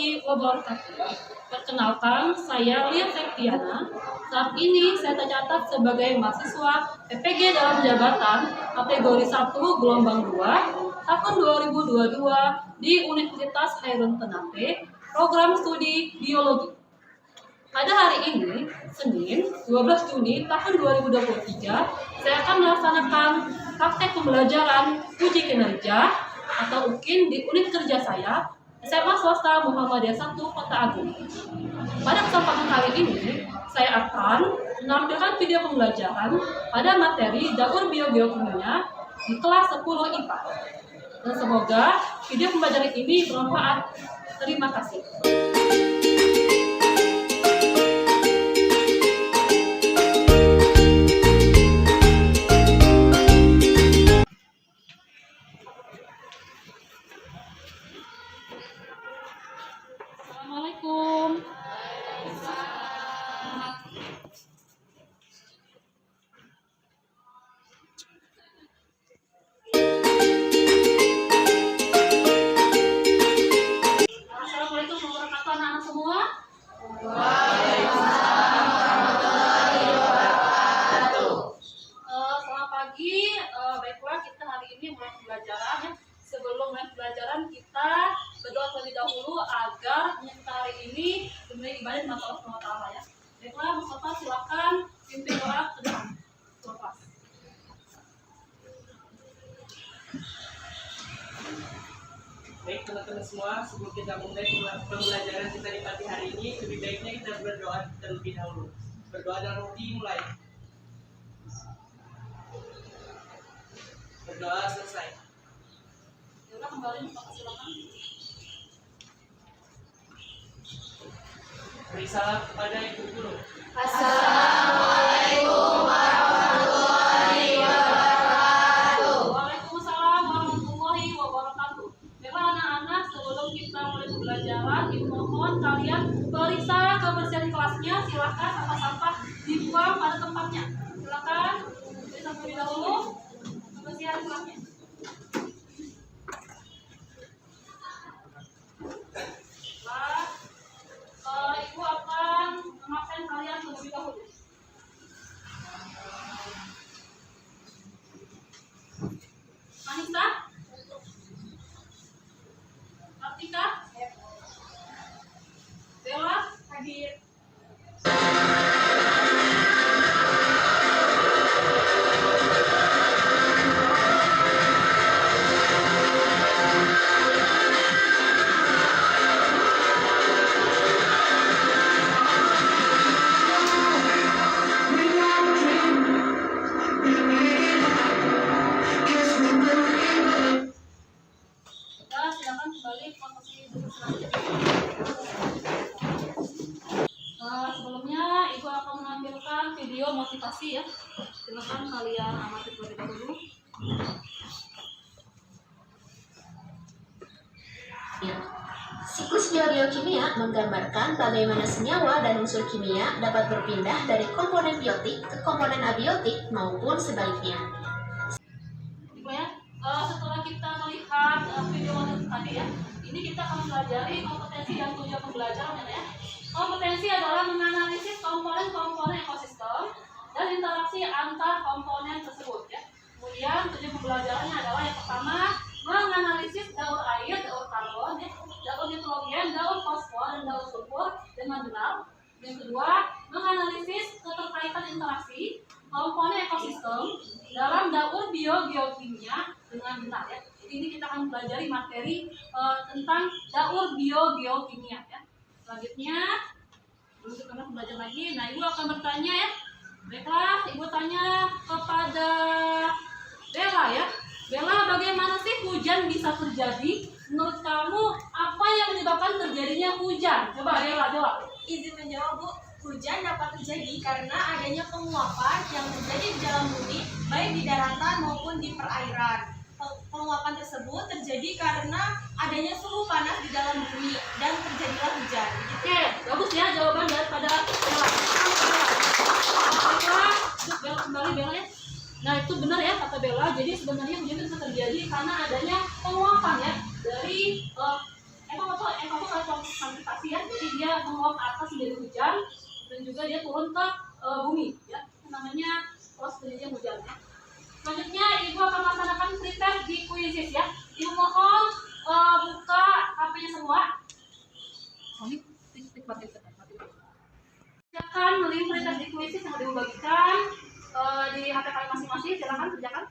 warahmatullahi wabarakatuh. Perkenalkan, saya Lia Septiana. Saat ini saya tercatat sebagai mahasiswa PPG dalam jabatan kategori 1 gelombang 2 tahun 2022 di Universitas Hairun Ternate, program studi biologi. Pada hari ini, Senin 12 Juni tahun 2023, saya akan melaksanakan praktek pembelajaran uji kinerja atau UKIN di unit kerja saya, SMA Swasta Muhammadiyah 1 Kota Agung. Pada kesempatan kali ini, saya akan menampilkan video pembelajaran pada materi Daur Biogeokimia di kelas 10 IPA. Dan semoga video pembelajaran ini bermanfaat. Terima kasih. Assalamualaikum. Assalamualaikum warahmatullahi wabarakatuh, anak-anak semua. Waalaikumsalam warahmatullahi wabarakatuh. Selamat pagi. Baiklah, kita hari ini mulai pembelajaran ya. Sebelum mulai pembelajaran, kita berdoa terlebih dahulu agar kita hari ini diberi ibadah dengan Allah SWT ya. Baiklah, Mustafa silakan pimpin doa ke depan. Lepas. Baik teman-teman semua, sebelum kita mulai pembelajaran kita di pagi hari ini, lebih baiknya kita berdoa terlebih dahulu. Berdoa dalam hati mulai. Berdoa selesai. Yaudah, kembali Mustafa silakan. Beri salam kepada ibu guru. Assalamualaikum warahmatullahi wabarakatuh. Waalaikumsalam warahmatullahi wabarakatuh. Baiklah anak-anak, sebelum kita mulai pembelajaran, ibu mohon kalian periksa kebersihan kelasnya. Silakan sampah-sampah dibuang pada tempatnya. Silakan periksa terlebih dahulu kebersihan kelasnya. Ibu akan mengabsen kalian terlebih dahulu. Anissa? Artika? Bella? Hadir. Kita silakan kembali ke posisi duduk selanjutnya. Sebelumnya, Ibu akan menampilkan video motivasi ya. Silakan kalian amati terlebih dahulu. Siklus biogeokimia menggambarkan bagaimana senyawa dan unsur kimia dapat berpindah dari komponen biotik ke komponen abiotik maupun sebaliknya. Ibu ya, setelah kita melihat video motivasi tadi ya, ini kita akan mempelajari kompetensi dan tujuan pembelajaran ya. Kompetensi adalah menganalisis komponen-komponen ekosistem dan interaksi antar komponen tersebut ya. Kemudian tujuan pembelajarannya adalah yang pertama, menganalisis daur air, daur karbon, ya, daur nitrogen, daur fosfor, dan daur sulfur dengan benar. Yang kedua, menganalisis keterkaitan interaksi komponen ekosistem dalam daur biogeokimia dengan benar ya. Jadi ini kita akan mempelajari materi tentang daur biogeokimia ya. Selanjutnya, untuk kami belajar lagi. Nah, Ibu akan bertanya ya. Baiklah, Ibu tanya kepada Bella ya. Bella, bagaimana sih hujan bisa terjadi? Menurut kamu, apa yang menyebabkan terjadinya hujan? Coba Bella jawab. Izin menjawab, Bu. Hujan dapat terjadi karena adanya penguapan yang terjadi di dalam bumi, baik di daratan maupun di perairan. Penguapan tersebut terjadi karena adanya suhu panas di dalam bumi dan terjadilah hujan. Oke, bagus ya jawaban daripada Bella. Baiklah, Bella kembali Bella ya. Nah itu benar ya kata Bella. Jadi sebenarnya hujan itu terjadi karena adanya penguapan ya dari evapotranspirasi ya, jadi dia menguap ke atas menjadi hujan dan juga dia turun ke bumi ya, itu namanya proses terjadinya hujan ya. Selanjutnya ibu akan melaksanakan pretest di quizzes ya. Ibu mohon buka HP-nya semua. Silakan melihat pretest di quizzes yang sudah dibagikan di HP kalian masing-masing. Silakan kerjakan.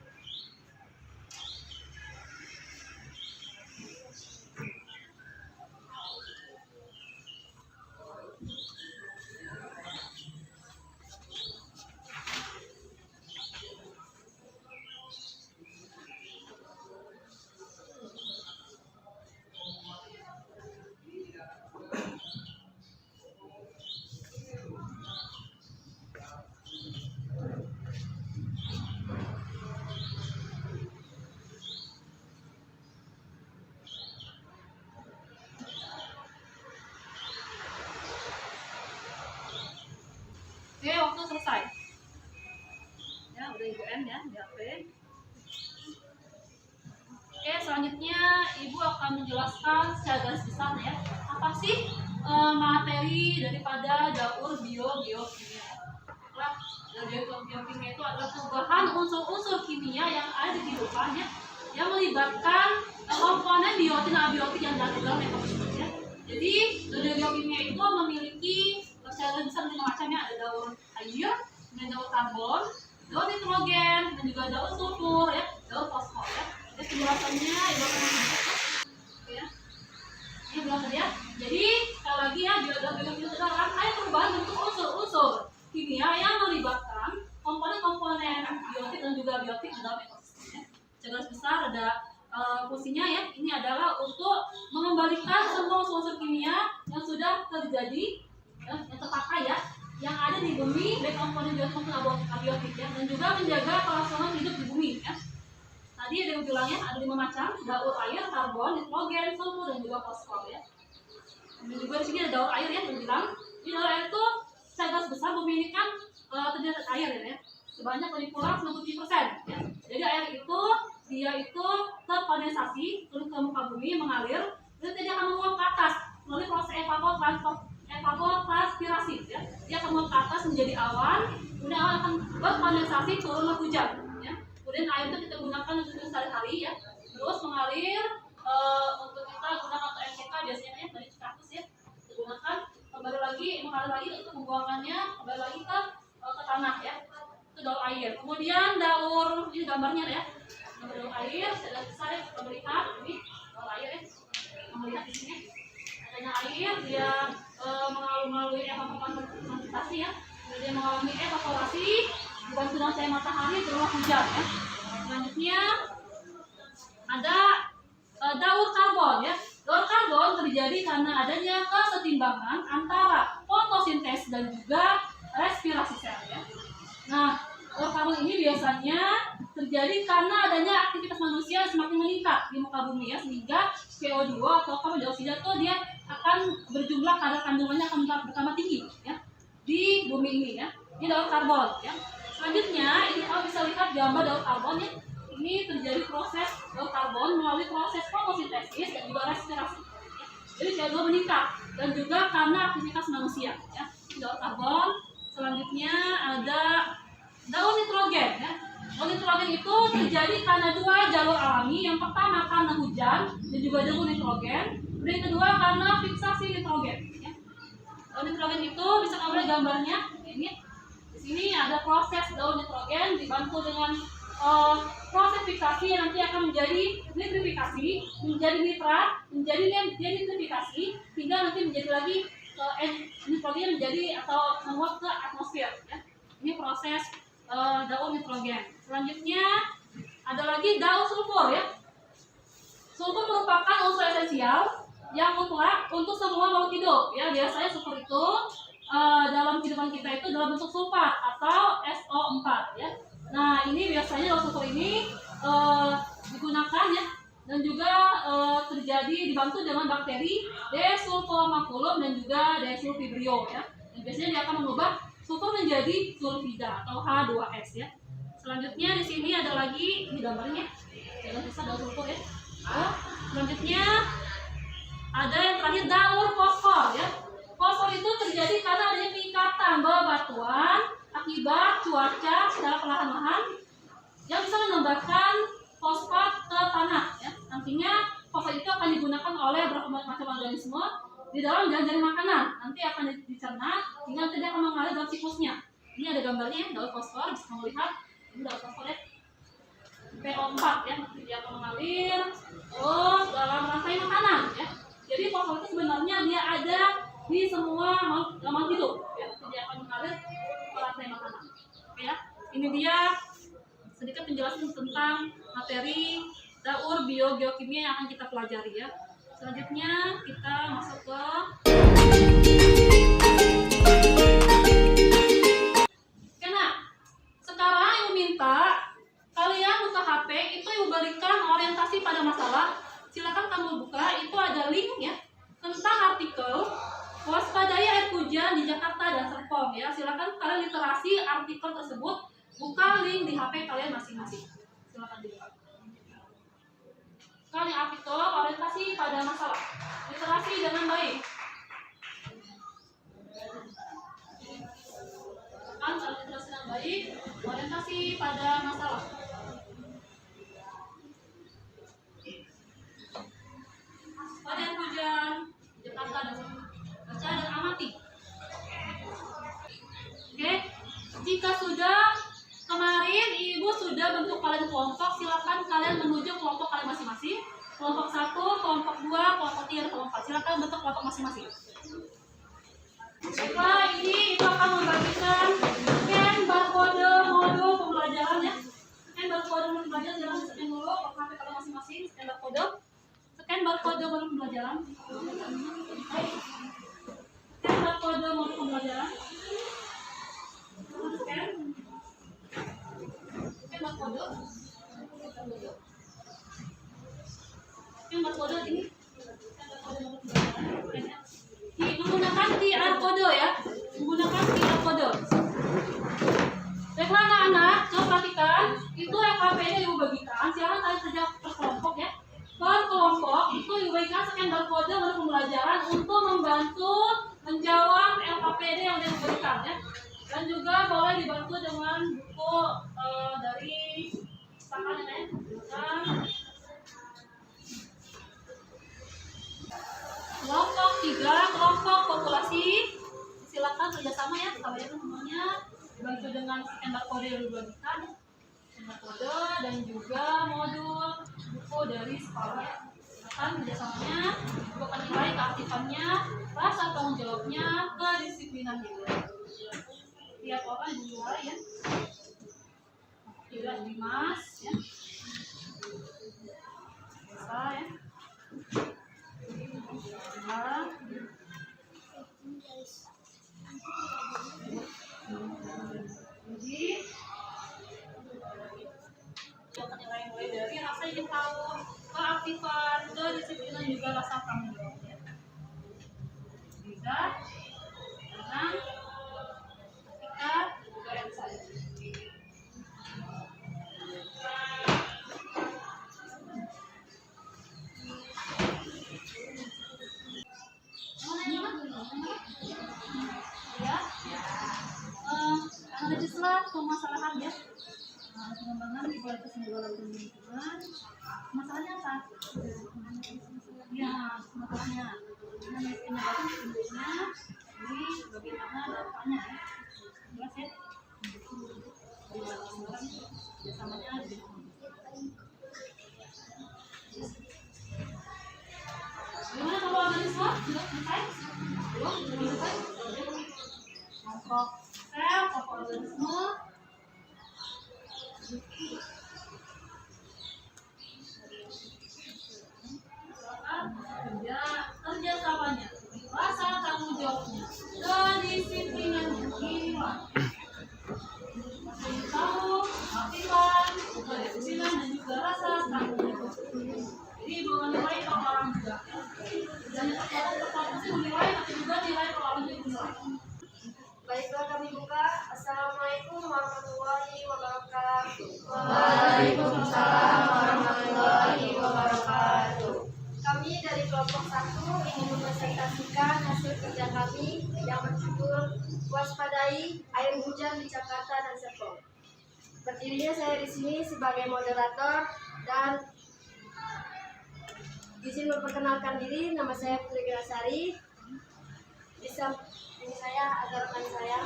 Oke, waktu selesai. Ya, udah Ibu N ya, di HP. Oke, selanjutnya Ibu akan menjelaskan secara garis besar ya, apa sih materi daripada daur biokimia. Daur biokimia itu adalah perubahan unsur-unsur kimia yang ada di kehidupan ya, yang melibatkan komponen biotik dan abiotik yang ada dalam ekosistem ya. Jadi, daur biokimia itu memiliki secara besar 5 macamnya, ada daur air, kemudian daur karbon, daur nitrogen, dan juga daur sulfur ya, daur fosfor ya. Jadi penjelasannya Ibu akan ya. Ini belum ya. Jadi sekali lagi ya, daur biokimia itu adalah rangkaian perubahan bentuk unsur-unsur kimia yang melibatkan komponen-komponen biotik dan juga abiotik dalam ekosistem ya. Secara besar ada fungsinya ya. Ini adalah untuk mengembalikan semua unsur-unsur kimia yang sudah terjadi yang terpakai ya, yang ada di bumi, baik komponen biotik maupun abiotik ya, dan juga menjaga kelangsungan hidup di bumi ya. Tadi ada yang bilangnya ada 5 macam, daur air, karbon, nitrogen, sulfur, dan juga fosfor ya. Dan juga di sini ada daur air ya, yang bilang di daur air itu secara besar bumi ini kan terdiri dari air ya, sebanyak lebih kurang 97% ya. Jadi air itu dia itu terkondensasi turun ke muka bumi, mengalir, dan tidak akan menguap ke atas melalui proses evapotranspirasi ya. Dia akan menguap ke atas menjadi awan, kemudian awan akan berkondensasi turunlah hujan ya. Kemudian air itu kita gunakan untuk sehari-hari ya, terus mengalir untuk kita gunakan untuk MCK biasanya ya, dari Cikampek ya, kita gunakan kembali lagi mengalir lagi untuk pembuangannya kembali lagi ke tanah ya. Itu daur air. Kemudian daur, ini gambarnya ya, daur air secara besar ya, kita melihat ini daur air ya, melihat di sini adanya air, dia melalui evapotranspirasi ya, dia mengalami evaporasi dibantu dengan cahaya matahari turunlah hujan ya. Selanjutnya ada daur karbon ya. Daur karbon terjadi karena adanya kesetimbangan antara fotosintesis dan juga respirasi sel ya. Nah, daur karbon ini biasanya terjadi karena adanya aktivitas manusia yang semakin meningkat di muka bumi ya, sehingga CO2 atau karbon dioksida itu dia akan berjumlah, kadar kandungannya akan bertambah tinggi ya di bumi ini ya. Ini daur karbon ya. Selanjutnya ini kalau bisa lihat gambar daur karbon ya. Ini terjadi proses daur karbon melalui proses fotosintesis dan juga respirasi ya. Jadi CO2 meningkat dan juga karena aktivitas manusia ya. Ini daur karbon. Selanjutnya ada daur nitrogen ya. Daur nitrogen itu terjadi karena 2 jalur alami. Yang pertama karena hujan dan juga jalur nitrogen. Kemudian yang kedua karena fiksasi nitrogen ya. Daur nitrogen itu bisa kamu lihat gambarnya ini. Di sini ada proses daur nitrogen dibantu dengan proses fiksasi yang nanti akan menjadi nitrifikasi, menjadi nitrat, menjadi denitrifikasi, hingga nanti menjadi lagi nitrogen menjadi atau menguap ke atmosfer ya. Ini proses daur nitrogen. Selanjutnya ada lagi daur sulfur ya. Sulfur merupakan unsur esensial yang mutlak untuk semua makhluk hidup ya. Biasanya sulfur itu dalam kehidupan kita itu dalam bentuk sulfat atau SO4 ya. Nah, ini biasanya daur sulfur ini digunakan ya, dan juga terjadi dibantu dengan bakteri Desulfomaculum dan juga Desulfibrio ya. Dan biasanya dia akan mengubah sulfur menjadi sulfida atau H2S ya. Selanjutnya di sini ada lagi ini gambarnya. Jangan bisa daur sulfur ya. Selanjutnya Ada yang terakhir daur fosfor ya. Fosfor itu terjadi karena adanya pengikatan bebatuan akibat cuaca secara perlahan-lahan yang bisa menambahkan fosfat ke tanah ya. Nantinya fosfat itu akan digunakan oleh beberapa macam organisme di dalam jaring makanan. Nanti akan dicerna hingga nanti dia akan mengalir dalam siklusnya. Ini ada gambarnya daur fosfor, bisa kamu lihat. Ini daur fosfor ya. PO4 ya, nanti dia akan mengalir terus dalam rantai makanan ya. Jadi fosfor itu sebenarnya dia ada di semua makhluk hidup ya. Dia akan mengalir ke rantai makanan. Oke ya. Ini dia sedikit penjelasan tentang materi daur biogeokimia yang akan kita pelajari ya. Selanjutnya kita masuk ke sekarang Ibu minta kalian buka HP, itu Ibu berikan orientasi pada masalah. Silakan kamu buka, itu ada link ya tentang artikel waspadai air hujan di Jakarta dan Serpong ya. Silakan kalian literasi artikel tersebut, buka link di HP kalian masing-masing. Silakan dibuka. Kali artikel orientasi pada masalah, literasi dengan baik. Kan literasi dengan baik, orientasi pada masalah. Pada hujan Jakarta dan Serpong. Baca dan amati. Oke, jika sudah kemarin Ibu sudah bentuk kalian kelompok, silakan kalian menuju kelompok kalian masing-masing. Kelompok 1, kelompok 2, kelompok 3, kelompok 4. Silakan bentuk kelompok masing-masing. Setelah ini itu akan membagikan scan barcode modul pembelajaran ya. Scan barcode modul pembelajaran, jangan scan dulu HP kalian masing-masing, scan barcode. Scan barcode modul pembelajaran. Baik. Scan barcode modul pembelajaran. Scan. Scan barcode. Scan barcode ini. Menggunakan QR code ya. Menggunakan QR code. Baiklah anak-anak, coba perhatikan. Itu LKPD Ibu bagikan. Silakan kalian kerja per kelompok ya. Per kelompok itu Ibu bagikan scan barcode modul pembelajaran untuk membantu menjawab LKPD yang diberikan ya. Dan juga boleh dibantu dengan buku dari tangan ya. Kelompok 3, kelompok populasi. Silakan kerjasama ya, kalian semuanya bantu dengan scan barcode yang dibagikan, scan barcode dan juga modul buku dari sekolah. Silakan kerjasamanya, bukan nilai keaktifannya, rasa tanggung jawabnya, kedisiplinannya. Tiap orang dinilai ya. Tidak Dimas ya. Bisa ya. Jadi yang penilai mulai dari rasa ingin tahu, keaktifan, kedisiplinan juga rasa tanggung jawab ya. Bisa, tenang, ketika juga insight. Analisislah permasalahan ya. Pengembangan di kualitas penjualan lingkungan. Masalahnya apa? Ya, masalahnya. Penyebabnya sebelumnya. Jadi bagaimana dampaknya ya? Jelas ya? Kerjasamanya lebih. Bagaimana kalau analisislah? Sudah selesai? Belum? Sudah selesai? Kelompok sel, kelompok organisme. Kerjasamanya, rasa tanggung jawabnya, kedisiplinannya, inilah. Masih tahu, aktifan, kedisiplinan dan juga rasa tanggung jawab. Jadi bukan nilai orang juga. Dan yang pertama sih menilai, tapi juga nilai orang juga. Baiklah kami buka. Assalamualaikum warahmatullahi wabarakatuh. Waalaikumsalam warahmatullahi wabarakatuh. Kami dari kelompok 1 mempresentasikan hasil kerja kami yang berjudul Waspadai Air Hujan di Jakarta dan Serpong. Berdirinya saya di sini sebagai moderator dan izin memperkenalkan diri. Nama saya Putri Grasari. Di samping saya ada rekan saya.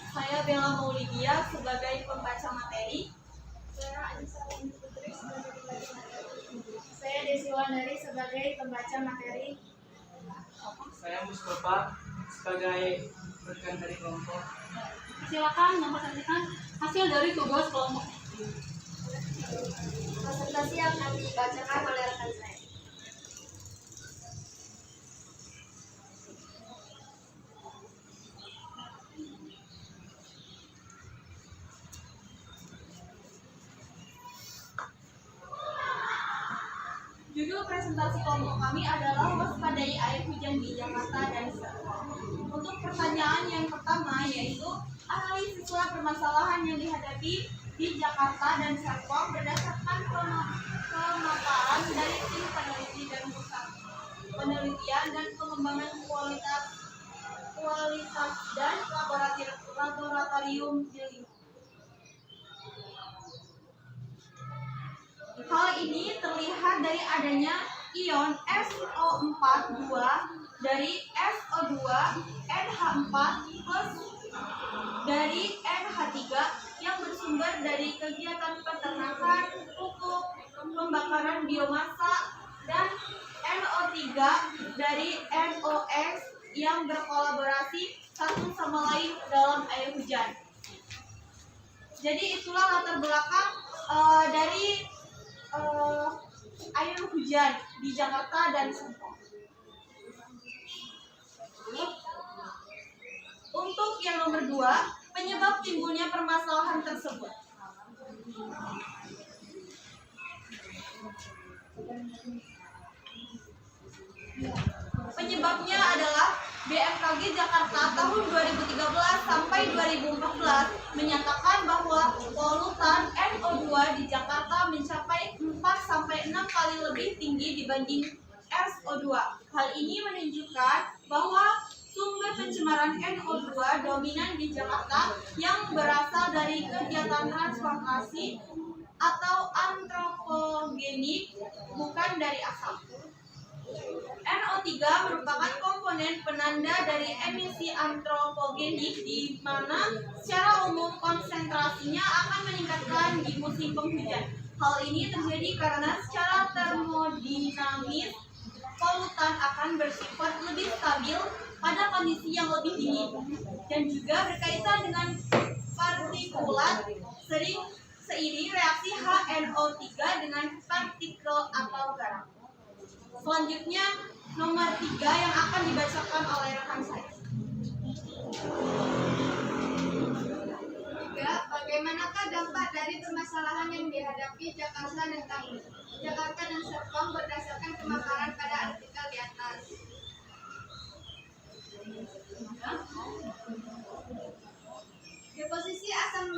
Saya Bella Maulidia sebagai pembaca materi. Saya Anissa Putri sebagai pembaca materi. Saya Desi Wandari sebagai pembaca materi. Saya Mustafa sebagai rekan dari kelompok. Silakan mempresentasikan hasil dari tugas kelompok. Presentasi yang akan dibacakan oleh rekan saya. Judul presentasi kelompok kami adalah Waspadai Air Hujan di Jakarta dan Serpong. Untuk pertanyaan yang pertama yaitu analisislah permasalahan yang dihadapi di Jakarta dan Serpong berdasarkan pemaparan dari tim peneliti dan pusat penelitian dan pengembangan kualitas dan laboratorium di Hal ini terlihat dari adanya ion SO4 dari SO2 NH4 plus dari NH3 yang bersumber dari kegiatan peternakan, pupuk, pembakaran biomasa, dan NO3 dari NOx yang berkolaborasi satu sama lain dalam air hujan. Jadi itulah latar belakang dari air hujan di Jakarta dan Serpong. Untuk yang nomor 2, penyebab timbulnya permasalahan tersebut. Penyebabnya adalah BMKG Jakarta tahun 2013 sampai 2014 menyatakan bahwa polutan NO2 di Jakarta mencapai 4 sampai 6 kali lebih tinggi dibanding SO2. Hal ini menunjukkan bahwa sumber pencemaran NO2 dominan di Jakarta yang berasal dari kegiatan transportasi atau antropogenik, bukan dari asap. NO3 merupakan komponen penanda dari emisi antropogenik di mana secara umum konsentrasinya akan meningkatkan di musim penghujan. Hal ini terjadi karena secara termodinamis polutan akan bersifat lebih stabil pada kondisi yang lebih dingin dan juga berkaitan dengan partikulat seiring reaksi HNO3 dengan partikel atau garam. Selanjutnya nomor 3 yang akan dibacakan oleh rekan saya. 3. Bagaimanakah dampak dari permasalahan yang dihadapi Jakarta dan Serpong berdasarkan pemaparan pada artikel di atas? Deposisi asam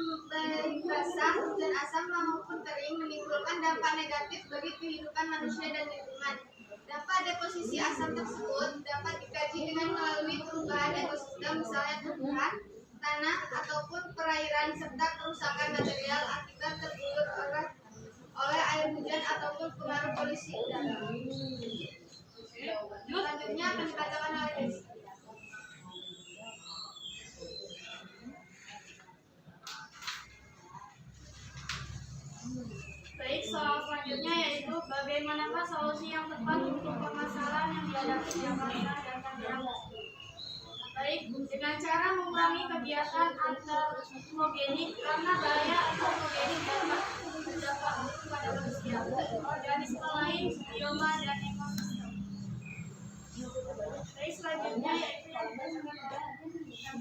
basah dan asam maupun kering menimbulkan dampak negatif bagi kehidupan manusia dan lingkungan. Dampak deposisi asam tersebut dapat dikaji dengan melalui perubahan ekosistem, misalnya tumbuhan, tanah, ataupun perairan, serta kerusakan material akibat tergiur oleh air hujan ataupun pengaruh polusi udara. Selanjutnya akan dibacakan oleh Desi. Baik, soal selanjutnya yaitu bagaimanakah solusi yang tepat untuk permasalahan yang dihadapi Jakarta dan Tangerang. Baik, dengan cara mengurangi kegiatan antropogenik karena bahaya antropogenik dapat berdampak pada manusia, organisme lain, bioma, dan ekosistem. Baik, selanjutnya yaitu yang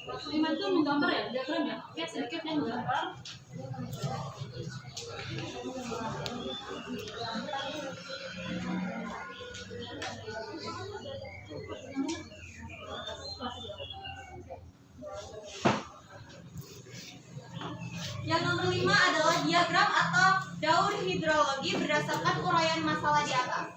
Lima itu menggambar ya, diagram ya. Oke, sedikit yang menggambar. Yang nomor 5 adalah diagram atau daur hidrologi berdasarkan uraian masalah di atas.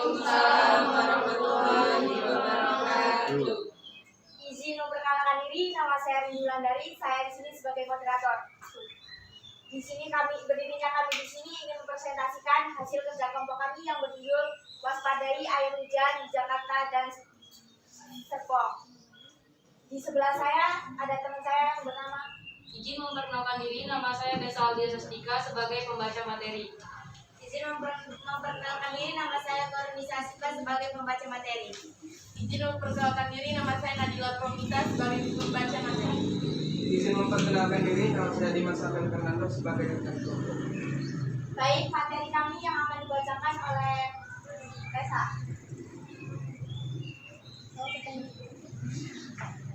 Waalaikumsalam warahmatullahi wabarakatuh. Izin memperkenalkan diri, nama saya Rini Wulandari. Saya di sini sebagai moderator. Di sini berdirinya kami di sini ingin mempresentasikan hasil kerja kelompok kami yang berjudul Waspadai Air Hujan di Jakarta dan Serpong. Di sebelah saya ada teman saya yang bernama. Izin memperkenalkan diri, nama saya Desa Aldia Sastika sebagai pembaca materi. Izin memperkenalkan diri, nama saya Kornisa Sika sebagai pembaca materi. Izin memperkenalkan diri, nama saya Nadila Promita sebagai pembaca materi. Izin memperkenalkan diri, nama saya Dimas Abel Fernando sebagai rekan kelompok. Baik, materi kami yang akan dibacakan oleh Tessa.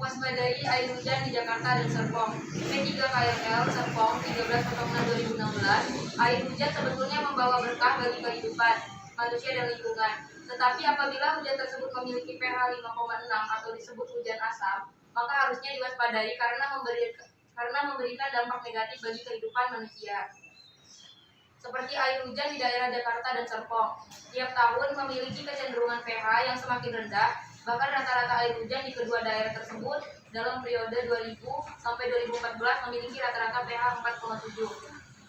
Waspadai air hujan di Jakarta dan Serpong. P3KRL Serpong 13/06/2016. Air hujan sebetulnya membawa berkah bagi kehidupan manusia dan lingkungan. Tetapi apabila hujan tersebut memiliki pH 5,6 atau disebut hujan asam, maka harusnya diwaspadai karena memberikan dampak negatif bagi kehidupan manusia. Seperti air hujan di daerah Jakarta dan Serpong, tiap tahun memiliki kecenderungan pH yang semakin rendah. Bahkan rata-rata air hujan di kedua daerah tersebut dalam periode 2000 sampai 2014 memiliki rata-rata pH 4,7.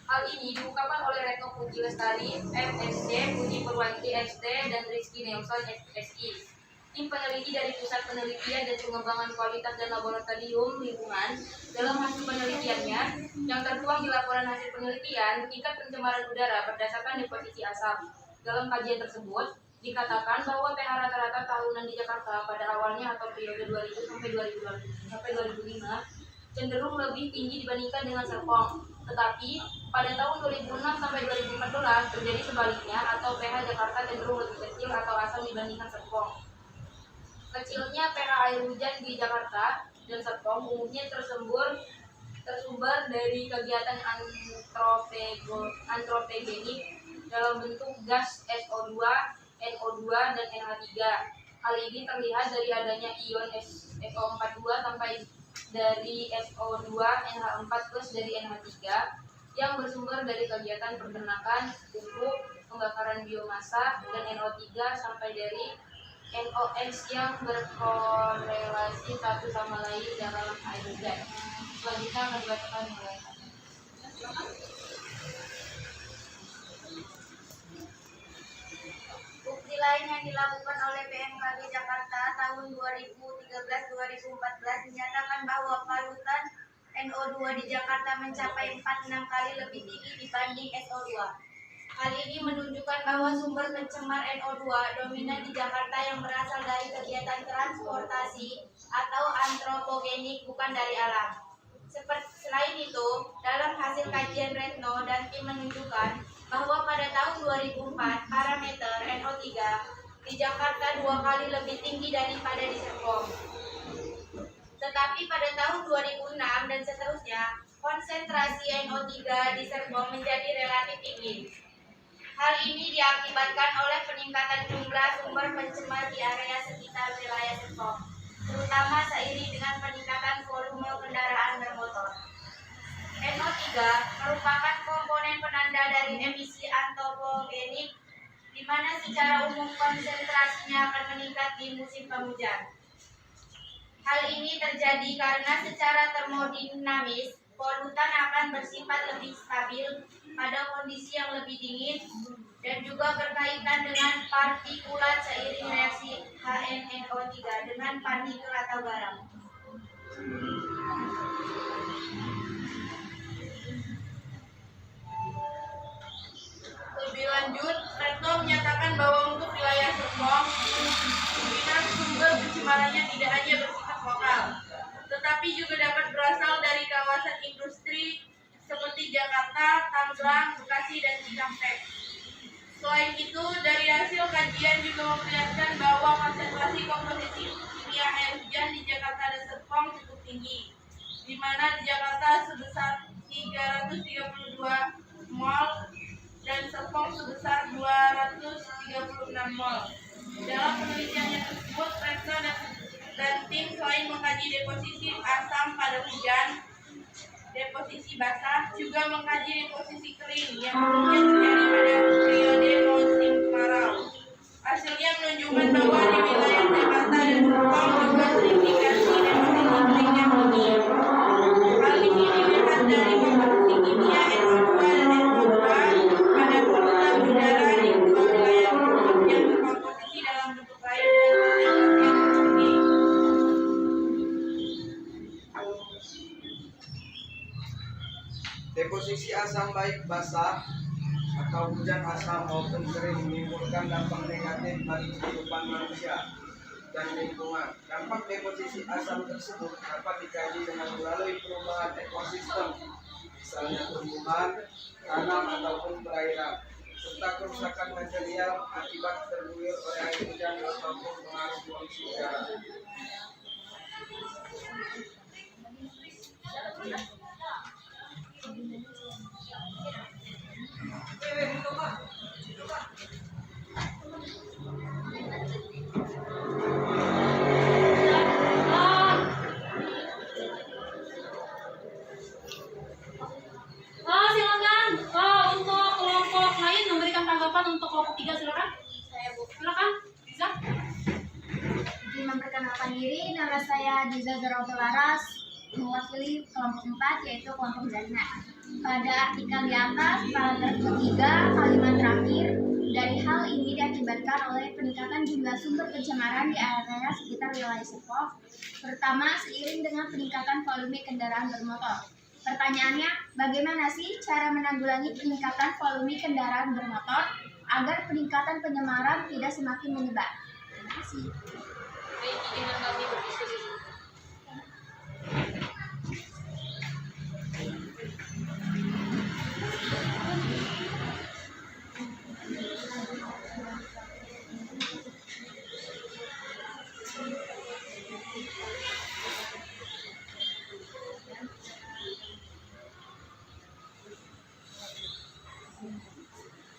Hal ini diungkapkan oleh Retno Puji Lestari, MSc, Puji Purwaiti ST, dan Rizky Nelson, SI. Tim peneliti dari Pusat Penelitian dan Pengembangan Kualitas dan Laboratorium Lingkungan dalam hasil penelitiannya yang tertuang di laporan hasil penelitian tingkat pencemaran udara berdasarkan deposisi asam. Dalam kajian tersebut, dikatakan bahwa pH rata-rata tahunan di Jakarta pada awalnya atau periode 2000 sampai 2005 cenderung lebih tinggi dibandingkan dengan Serpong. Tetapi pada tahun 2006 sampai 2014 terjadi sebaliknya atau pH Jakarta cenderung lebih kecil atau asam dibandingkan Serpong. Kecilnya pH air hujan di Jakarta dan Serpong umumnya tersumber dari kegiatan antropogenik dalam bentuk gas SO2, NO2, dan NH3. Hal ini terlihat dari adanya ion SO42 sampai dari SO2, NH4 plus dari NH3 yang bersumber dari kegiatan peternakan, pupuk, pembakaran biomasa, dan NO3 sampai dari NOx yang berkorelasi satu sama lain dalam air hujan. Selanjutnya akan dibacakan oleh Bukti lain yang dilakukan oleh BMKG Jakarta tahun 2013-2014 menyatakan bahwa polutan NO2 di Jakarta mencapai 4-6 kali lebih tinggi dibanding SO2. Hal ini menunjukkan bahwa sumber pencemar NO2 dominan di Jakarta yang berasal dari kegiatan transportasi atau antropogenik, bukan dari alam. Selain itu, dalam hasil kajian Retno dan tim menunjukkan bahwa pada tahun 2004 parameter NO3 di Jakarta 2 kali lebih tinggi daripada di Serpong. Tetapi pada tahun 2006 dan seterusnya, konsentrasi NO3 di Serpong menjadi relatif tinggi. Hal ini diakibatkan oleh peningkatan jumlah sumber pencemar di area sekitar wilayah Serpong, terutama seiring dengan peningkatan volume kendaraan bermotor. NO3 merupakan komponen penanda dari emisi antropogenik, di mana secara umum konsentrasinya akan meningkat di musim penghujan. Hal ini terjadi karena secara termodinamis, polutan akan bersifat lebih stabil pada kondisi yang lebih dingin dan juga berkaitan dengan partikulat seiring reaksi HNO3 dengan partikel atau garam. Lebih lanjut, Retno menyatakan bahwa untuk wilayah Serpong, kemungkinan sumber pencemarannya tidak hanya bersifat lokal, tetapi juga dapat berasal dari kawasan industri seperti Jakarta, Tangerang, Bekasi, dan Cikampek. Selain itu, dari hasil kajian juga memperlihatkan bahwa konsentrasi komposisi kimia air hujan di Jakarta dan Serpong cukup tinggi, di mana di Jakarta sebesar 332 mol dan Serpong sebesar 236 mol. Dalam penelitiannya tersebut, Retno dan tim selain mengkaji deposisi asam pada hujan, deposisi basah, juga mengkaji deposisi kering yang umumnya terjadi pada periode musim kemarau. Hasilnya baik basah atau hujan asam maupun kering menimbulkan dampak negatif bagi kehidupan manusia dan lingkungan. Dampak deposisi asam tersebut dapat dikaji dengan melalui perubahan ekosistem, misalnya tumbuhan, tanam ataupun perairan, serta kerusakan material akibat terguyur oleh air hujan ataupun pengaruh polusi udara. Silakan. Untuk kelompok lain memberikan tanggapan untuk kelompok 3 silakan. Silakan. Diza. Izin memperkenalkan diri, nama saya Diza Garoto Laras, mewakili kelompok 4 yaitu kelompok Jannah. Pada artikel di atas, paragraf ketiga, kalimat terakhir, dari hal ini diakibatkan oleh peningkatan jumlah sumber pencemaran di area sekitar wilayah Serpong, terutama seiring dengan peningkatan volume kendaraan bermotor. Pertanyaannya, bagaimana sih cara menanggulangi peningkatan volume kendaraan bermotor agar peningkatan pencemaran tidak semakin menyebar? Terima kasih. Baik, izinkan kami berdiskusi.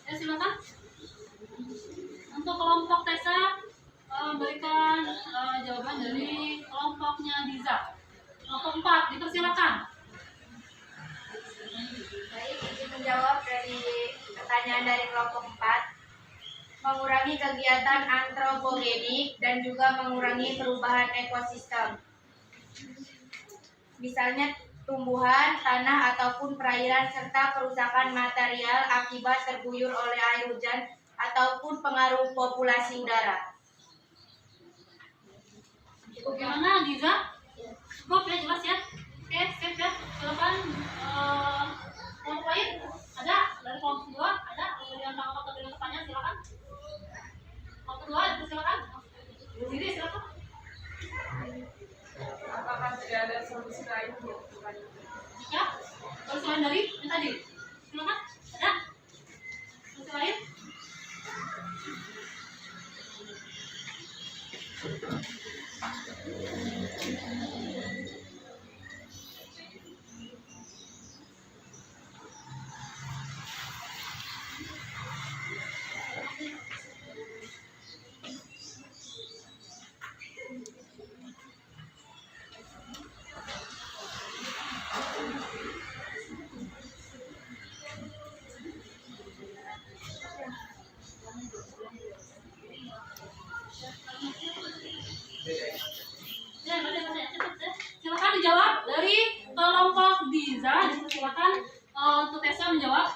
Ya, silakan. Untuk kelompok Tessa memberikan jawaban dari kelompoknya Diza. Kelompok 4 dipersilakan. Baik, izin menjawab dari pertanyaan dari kelompok 4. Mengurangi kegiatan antropogenik dan juga mengurangi perubahan ekosistem. Misalnya tumbuhan, tanah ataupun perairan serta kerusakan material akibat terguyur oleh air hujan ataupun pengaruh populasi udara. Bagaimana Diza? Cukup ya, jelas ya? Oke, sip ya. Silakan kelompok lain. Ada dari kelompok 2, ada kemudian tanggapan atau dari pertanyaan silakan. Kelompok 2 silakan. Berdiri silakan. Apakah tidak ada solusi lain Bu? Ya, solusi lain dari yang tadi. Silakan. Ada solusi lain? Silakan dijawab dari kelompok Diza. Silakan untuk Tessa menjawab.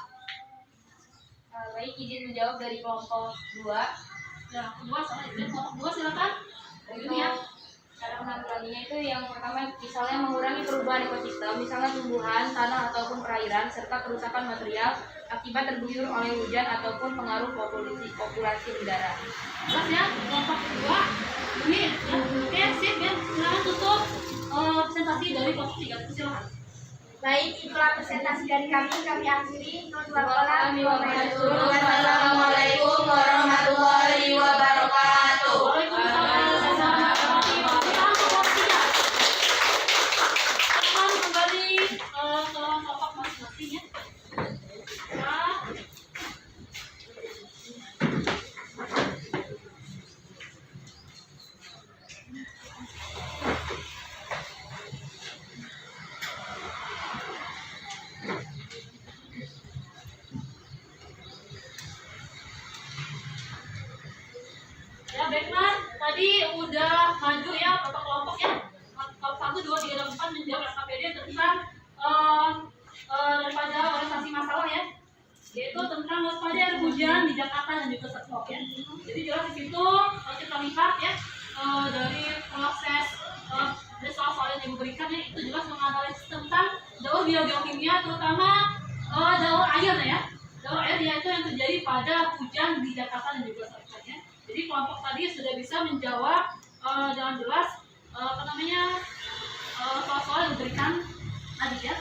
Baik, izin menjawab dari kelompok 2. Ya, kedua sama kelompok 2 silakan. Ini ya. Cara menanggulanginya itu yang pertama misalnya mengurangi perubahan ekosistem, misalnya tumbuhan, tanah ataupun perairan serta kerusakan material akibat terguyur oleh hujan ataupun pengaruh populasi udara. Jelas ya, kelompok 2 ini ya. Oke, sip ya. Silakan tutup presentasi dari kelompok 3. Silakan. Baik, itulah presentasi dari kami akhiri. Wassalamualaikum warahmatullahi wabarakatuh. Waalaikumsalam warahmatullahi wabarakatuh. Kelompok 3. Silakan kembali ke kelompok masing-masing ya. Nah, ya, baiklah. Tadi udah maju ya beberapa kelompok ya. Kelompok 1, 2, 3, dan 4 menjawab SKPD tentang daripada orientasi masalah ya, yaitu tentang waspada air hujan di Jakarta dan juga Serpong ya. Jadi jelas di situ kita lihat ya dari proses dari soal-soal yang diberikan ya, itu jelas menganalisis tentang jalur biogeokimia terutama daur air ya. Daur air yaitu yang terjadi pada hujan di Jakarta dan juga sekitarnya. Jadi kelompok tadi sudah bisa menjawab dengan jelas soal-soal yang diberikan tadi ya.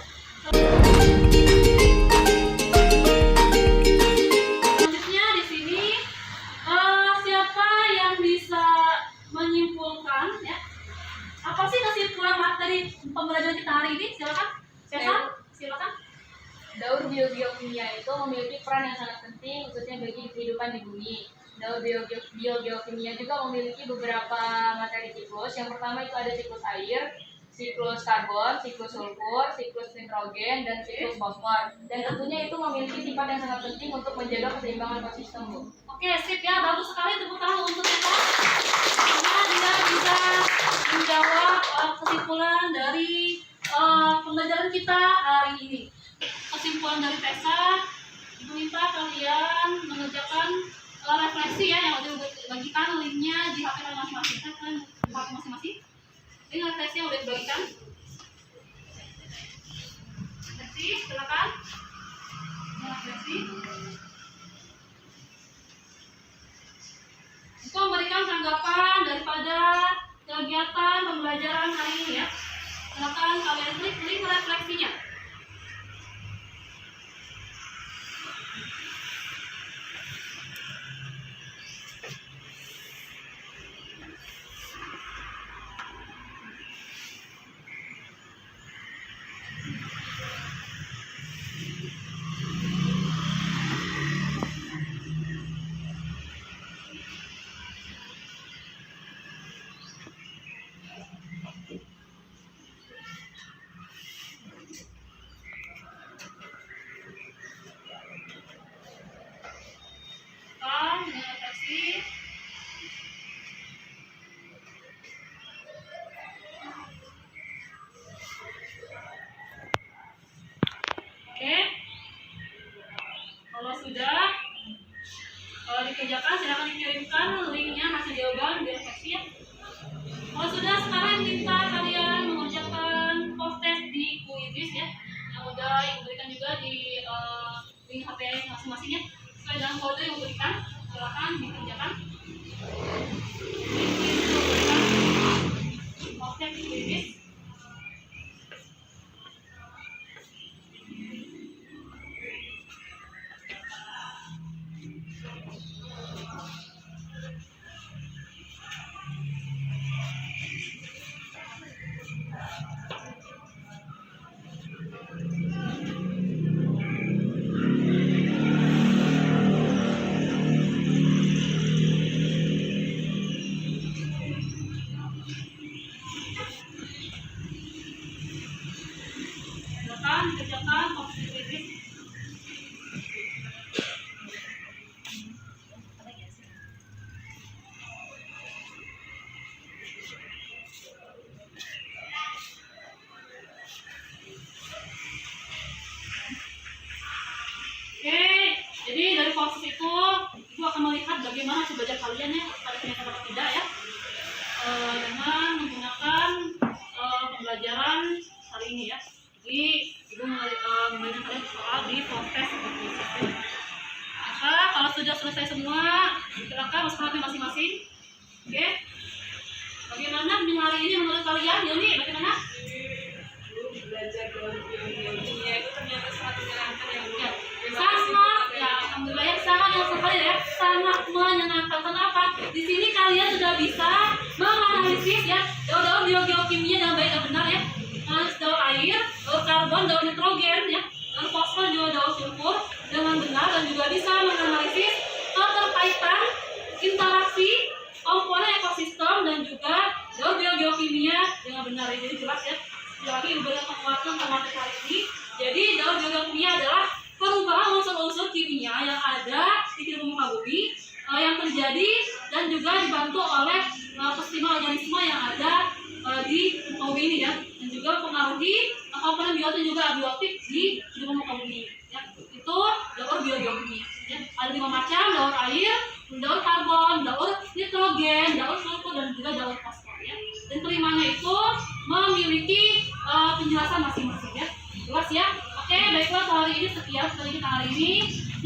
Selanjutnya di sini siapa yang bisa menyimpulkan ya? Apa sih kesimpulan materi pembelajaran kita hari ini? Silakan. Silakan. Daur biogeokimia itu memiliki peran yang sangat penting khususnya bagi kehidupan di bumi. Daur biogeokimia juga memiliki beberapa materi siklus. Yang pertama itu ada siklus air, siklus karbon, siklus sulfur, siklus nitrogen, dan siklus fosfor. Dan tentunya itu memiliki sifat yang sangat penting untuk menjaga keseimbangan ekosistem, Bu. Oke, sip ya, bagus sekali tepuk tangan untuk kita. Karena dia bisa menjawab kesimpulan dari pembelajaran kita hari ini. Kesimpulan dari Tessa, Ibu minta kalian mengerjakan refleksi ya, yang udah dibagikan linknya di HP kalian masing-masing. Kalian buka masing-masing. Ini refleksi yang udah dibagikan. Refleksi, silakan. Refleksi. Itu memberikan tanggapan daripada kegiatan pembelajaran hari ini ya. Silakan kalian klik link refleksinya. Dikerjakan, silahkan dikirimkan linknya hasil jawaban di refleksi ya. Kalau sudah, sekarang minta kalian mengerjakan post test di Quizzes ya, yang udah diberikan juga di link HP masing-masing ya, sesuai dengan kode yang diberikan. Silahkan dikerjakan. Post test di Quizzes. Dikerjakan positif. Oke, jadi dari proses itu Ibu akan melihat bagaimana hasil belajar kalian ya, pada ternyata atau tidak ya, dengan menggunakan pembelajaran hari ini ya. Jadi Ibu memberikan kalian soal di proses seperti itu. Maka kalau sudah selesai semua, silakan masuk ke masing-masing. Oke. Bagaimana hari ini menurut kalian? Yoni, bagaimana? Belajar biogeokimia itu ternyata sangat menyenangkan ya. Sangat ya, alhamdulillah ya, sangat sekali ya, sangat menyenangkan. Kenapa? Di sini kalian sudah bisa menganalisis ya daur-daur biogeokimia dengan baik dan benar ya. Daur air, daur karbon, daur nitrogen ya, daur fosfor juga daur sulfur dengan benar, dan juga bisa menganalisis keterkaitan interaksi komponen ekosistem dan juga daur biogeokimia dengan benar. Jadi jelas ya. Lagi beberapa penguatan materi hari ini. Jadi daur biogeokimia adalah perubahan unsur-unsur kimia yang ada di muka bumi yang terjadi dan juga dibantu oleh keseimbangan organisme yang ada di muka bumi ini ya, dan juga mempengaruhi komponen biotik juga abiotik di muka bumi ya. Itu daur biogeokimia ya. Ada 5 macam: daur air, daur karbon, daur nitrogen, daur sulfur, dan juga daur fosfor ya. Dan kelimanya itu memiliki penjelasan masing-masing ya. Jelas ya. Oke, baik. baiklah hari ini sekian dari kita hari ini.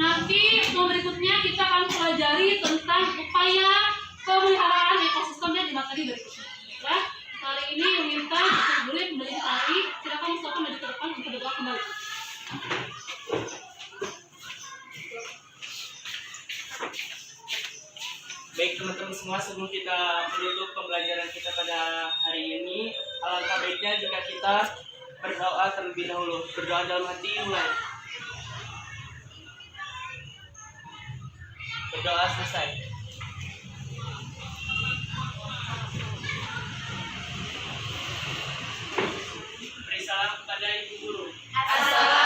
Nanti pertemuan berikutnya kita akan pelajari tentang upaya pemeliharaan ekosistemnya di materi berikutnya. Ya, hari ini meminta untuk boleh kembali ke hari. Silakan Mustafa maju ke depan untuk berdoa kembali. Baik teman-teman semua, sebelum kita menutup pembelajaran kita pada hari ini, alangkah baiknya jika kita berdoa terlebih dahulu. Berdoa dalam hati, mulai. Berdoa selesai. Beri salam kepada Ibu Guru. Assalamualaikum